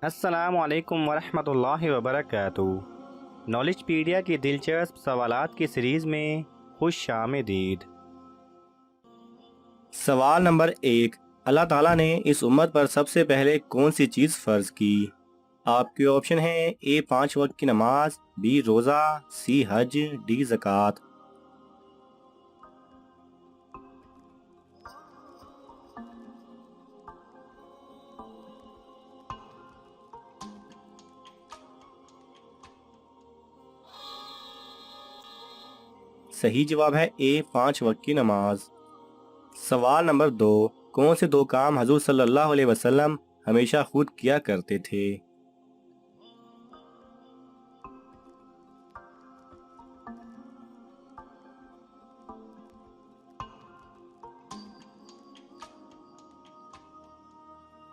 السلام علیکم ورحمۃ اللہ وبرکاتہ۔ نالج پیڈیا کی دلچسپ سوالات کی سیریز میں خوش آمدید۔ سوال نمبر 1، اللہ تعالیٰ نے اس امت پر سب سے پہلے کون سی چیز فرض کی؟ آپ کے آپشن ہیں A 5 وقت کی نماز، B روزہ، C حج، D زکوٰۃ۔ صحیح جواب ہے A 5 وقت کی نماز۔ سوال نمبر 2، کون سے 2 کام حضور صلی اللہ علیہ وسلم ہمیشہ خود کیا کرتے تھے؟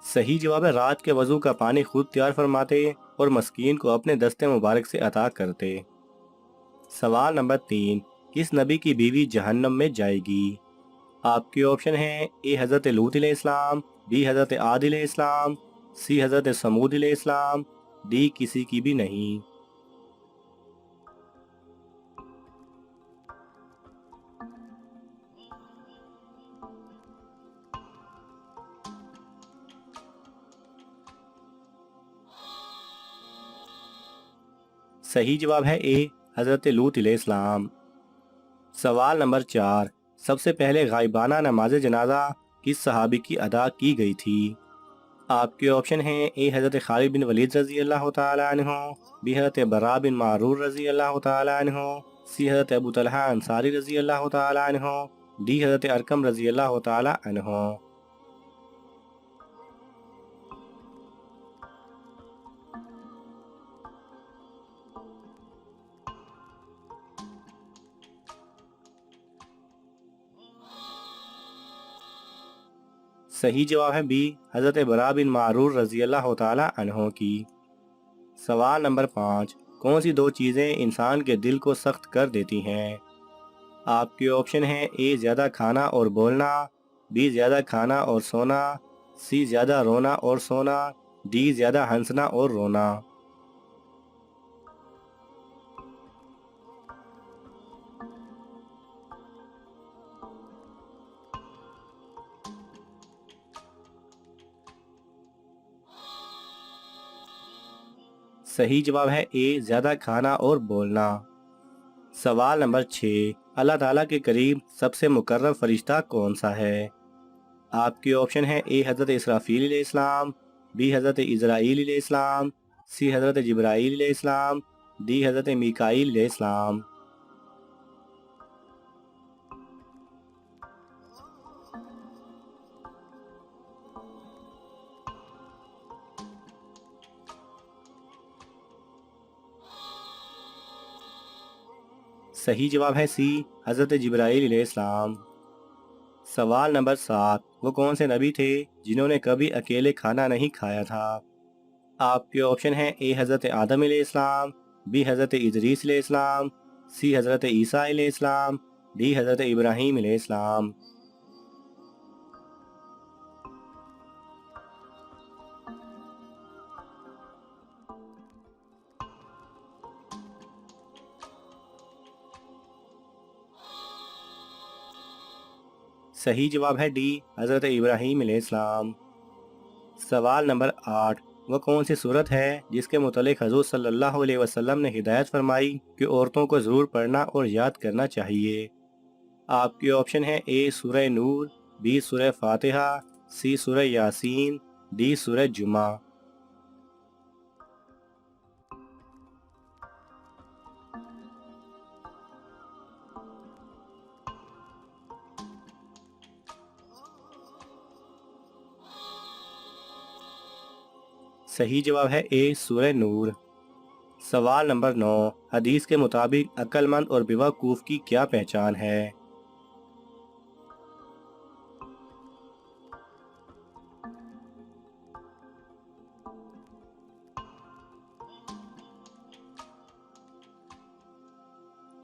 صحیح جواب ہے رات کے وضو کا پانی خود تیار فرماتے اور مسکین کو اپنے دستے مبارک سے عطا کرتے۔ سوال نمبر 3، کس نبی کی بیوی جہنم میں جائے گی؟ آپ کے آپشن ہیں A حضرت لوط علیہ السلام، B حضرت عاد علیہ السلام، C حضرت سمود علیہ السلام، D کسی کی بھی نہیں۔ صحیح جواب ہے A حضرت لوط علیہ السلام۔ سوال نمبر 4، سب سے پہلے غائبانہ نماز جنازہ کس صحابی کی ادا کی گئی تھی؟ آپ کے آپشن ہیں A حضرت خالد بن ولید رضی اللہ تعالی عنہ، B حضرت براء بن معرور رضی اللہ تعالی عنہ، C حضرت ابو طلحہ انصاری رضی اللہ تعالی عنہ، D حضرت ارقم رضی اللہ تعالی عنہ۔ صحیح جواب ہے B حضرت براء بن معرور رضی اللہ تعالی عنہ کی۔ سوال نمبر 5، کون سی 2 چیزیں انسان کے دل کو سخت کر دیتی ہیں؟ آپ کے آپشن ہیں A زیادہ کھانا اور بولنا، B زیادہ کھانا اور سونا، C زیادہ رونا اور سونا، D زیادہ ہنسنا اور رونا۔ صحیح جواب ہے A زیادہ کھانا اور بولنا۔ سوال نمبر 6، اللہ تعالیٰ کے قریب سب سے مقرب فرشتہ کون سا ہے؟ آپ کے آپشن ہیں A حضرت اسرافیل علیہ السلام، B حضرت اسرائیل علیہ السلام، C حضرت جبرائیل علیہ السلام، D حضرت میکائیل علیہ السلام۔ صحیح جواب ہے C حضرت جبرائیل علیہ السلام۔ سوال نمبر 7، وہ کون سے نبی تھے جنہوں نے کبھی اکیلے کھانا نہیں کھایا تھا؟ آپ کے آپشن ہیں A حضرت آدم علیہ السلام، B حضرت ادریس علیہ السلام، C حضرت عیسیٰ علیہ السلام، D حضرت ابراہیم علیہ السلام۔ صحیح جواب ہے D حضرت ابراہیم علیہ السلام۔ سوال نمبر 8، وہ کون سی صورت ہے جس کے متعلق حضور صلی اللہ علیہ وسلم نے ہدایت فرمائی کہ عورتوں کو ضرور پڑھنا اور یاد کرنا چاہیے؟ آپ کے آپشن ہیں A سورہ نور، B سورہ فاتحہ، C سورہ یاسین، D سورہ جمعہ۔ صحیح جواب ہے A سورہ نور۔ سوال نمبر 9، حدیث کے مطابق عقل مند اور بیوقوف کی کیا پہچان ہے؟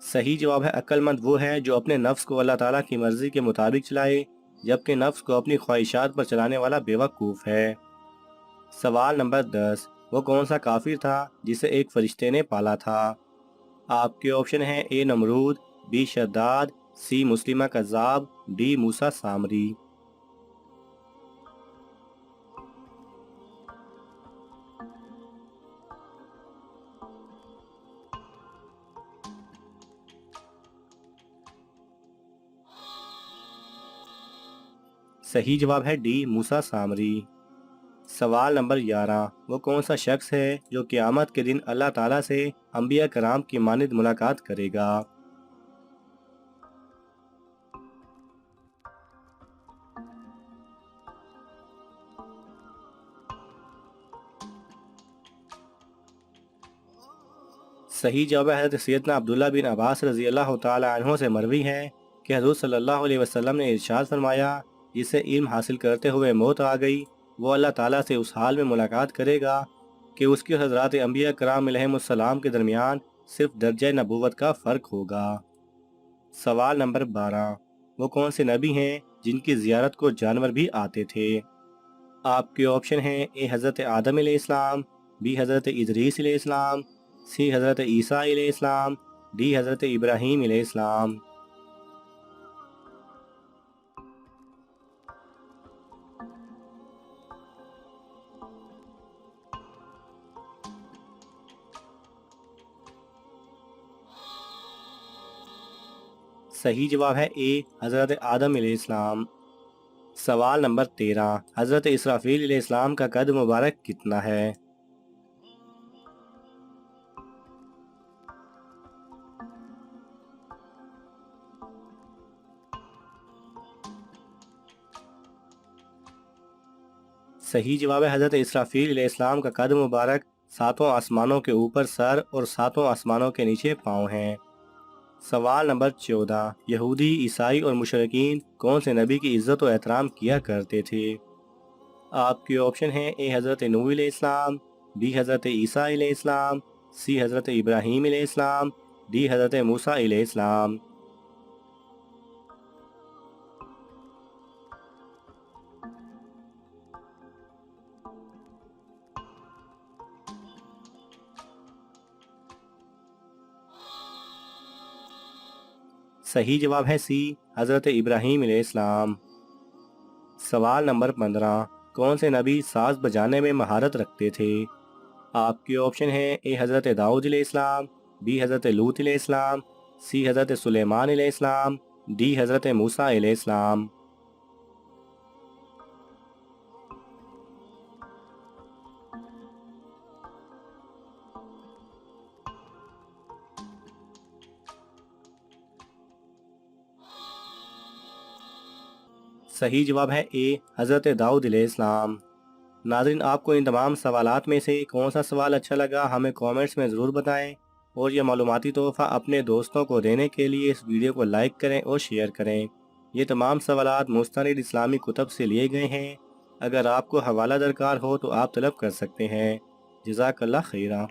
صحیح جواب ہے عقل مند وہ ہے جو اپنے نفس کو اللہ تعالیٰ کی مرضی کے مطابق چلائے، جبکہ نفس کو اپنی خواہشات پر چلانے والا بیوقوف ہے۔ سوال نمبر 10، وہ کون سا کافر تھا جسے ایک فرشتے نے پالا تھا؟ آپ کے آپشن ہیں اے نمرود، بی شداد، سی مسلمہ کذاب، ڈی موسیٰ سامری۔ صحیح جواب ہے ڈی موسیٰ سامری۔ سوال نمبر 11، وہ کون سا شخص ہے جو قیامت کے دن اللہ تعالیٰ سے انبیاء کرام کی مانند ملاقات کرے گا؟ صحیح جواب ہے حضرت سیدنا عبداللہ بن عباس رضی اللہ تعالی عنہ سے مروی ہے کہ حضور صلی اللہ علیہ وسلم نے ارشاد فرمایا، جسے علم حاصل کرتے ہوئے موت آ گئی وہ اللہ تعالیٰ سے اس حال میں ملاقات کرے گا کہ اس کی حضرات انبیاء کرام علیہم السلام کے درمیان صرف درجہ نبوت کا فرق ہوگا۔ سوال نمبر 12، وہ کون سے نبی ہیں جن کی زیارت کو جانور بھی آتے تھے؟ آپ کے آپشن ہیں اے حضرت آدم علیہ السلام، بی حضرت ادریس علیہ السلام، سی حضرت عیسیٰ علیہ السلام، ڈی حضرت ابراہیم علیہ السلام۔ صحیح جواب ہے اے حضرت آدم علیہ السلام۔ سوال نمبر 13، حضرت اسرافیل علیہ السلام کا قد مبارک کتنا ہے؟ صحیح جواب ہے حضرت اسرافیل علیہ السلام کا قد مبارک 7 آسمانوں کے اوپر سر اور 7 آسمانوں کے نیچے پاؤں ہیں۔ سوال نمبر 14، یہودی، عیسائی اور مشرکین کون سے نبی کی عزت و احترام کیا کرتے تھے؟ آپ کے آپشن ہیں اے حضرت نوح علیہ السلام، بی حضرت عیسیٰ علیہ السلام، سی حضرت ابراہیم علیہ السلام، ڈی حضرت موسیٰ علیہ السلام۔ صحیح جواب ہے سی حضرت ابراہیم علیہ السلام۔ سوال نمبر 15، کون سے نبی ساز بجانے میں مہارت رکھتے تھے؟ آپ کے آپشن ہیں اے حضرت داؤد علیہ السلام، بی حضرت لوط علیہ السلام، سی حضرت سلیمان علیہ السلام، ڈی حضرت موسیٰ علیہ السلام۔ صحیح جواب ہے اے حضرت داؤد علیہ السلام۔ ناظرین، آپ کو ان تمام سوالات میں سے کون سا سوال اچھا لگا ہمیں کومنٹس میں ضرور بتائیں، اور یہ معلوماتی تحفہ اپنے دوستوں کو دینے کے لیے اس ویڈیو کو لائک کریں اور شیئر کریں۔ یہ تمام سوالات مستند اسلامی کتب سے لیے گئے ہیں۔ اگر آپ کو حوالہ درکار ہو تو آپ طلب کر سکتے ہیں۔ جزاک اللہ خیرہ۔